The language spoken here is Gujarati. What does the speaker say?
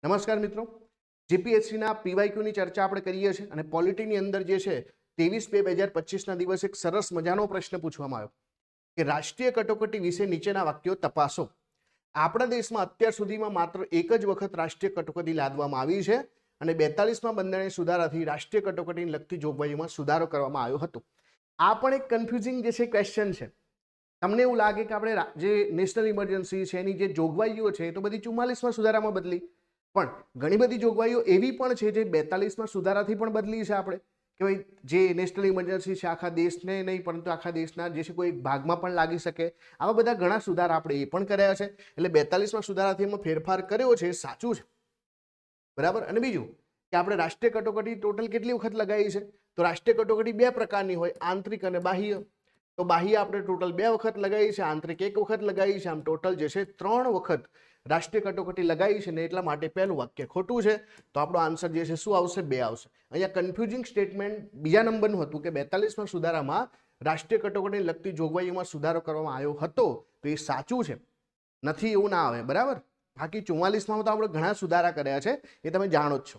નમસ્કાર મિત્રો, જીપીએસસીના પીવાયક્યુની ચર્ચા આપણે કરીએ છીએ અને પોલિટીની અંદર જે છે 23/2/2025ના દિવસે એક સરસ મજાનો પ્રશ્ન પૂછવામાં આવ્યો કે રાષ્ટ્રીય કટોકટી વિશે નીચેના વાક્યો તપાસો. આપણા દેશમાં અત્યાર સુધીમાં માત્ર એક જ વખત રાષ્ટ્રીય કટોકટી લાદવામાં આવી છે અને 42મા બંધારણીય સુધારાથી રાષ્ટ્રીય કટોકટીને લગતી જોગવાઈઓમાં સુધારો કરવામાં આવ્યો હતો. આ પણ એક કન્ફ્યુઝિંગ જે છે ક્વેશ્ચન છે. તમને એવું લાગે કે આપણે જે નેશનલ ઇમરજન્સી છે એની જે જોગવાઈઓ છે એ તો બધી 44મા સુધારામાં બદલી, પણ ઘણી બધી જોગવાઈઓ એવી પણ છે જે 42મા સુધારાથી પણ બદલી છે. આપણે કે ભાઈ જે નેશનલ ઇમરજન્સી છે આખા દેશને નહીં પરંતુ આખા દેશના જે છે કોઈ એક ભાગમાં પણ લાગી શકે. આવા બધા ઘણા સુધારા આપણે એ પણ કર્યા છે. એટલે 42મા સુધારાથી એમાં ફેરફાર કર્યો છે એ સાચું છે, બરાબર. અને બીજું કે આપણે રાષ્ટ્રીય કટોકટી ટોટલ કેટલી વખત લગાવી છે, તો રાષ્ટ્રીય કટોકટી બે પ્રકારની હોય, આંતરિક અને બાહ્ય. તો બાહ્ય આપણે ટોટલ 2 વખત લગાવી છે, આંતરિક 1 વખત લગાવી છે. આમ ટોટલ જે છે 3 વખત રાષ્ટ્રીય કટોકટી લગાવી છે ને એટલા માટે પહેલું વાક્ય ખોટું છે. તો આપણો આન્સર જે છે શું આવશે? 2 આવશે. અહીંયા કન્ફ્યુઝિંગ સ્ટેટમેન્ટ બીજા નંબરનું હતું કે 42મા સુધારામાં રાષ્ટ્રીય કટોકટીને લગતી જોગવાઈઓમાં સુધારો કરવામાં આવ્યો હતો, તો એ સાચું છે, નથી એવું ના આવે, બરાબર. બાકી 44માં તો આપણે ઘણા સુધારા કર્યા છે, એ તમે જાણો જ છો.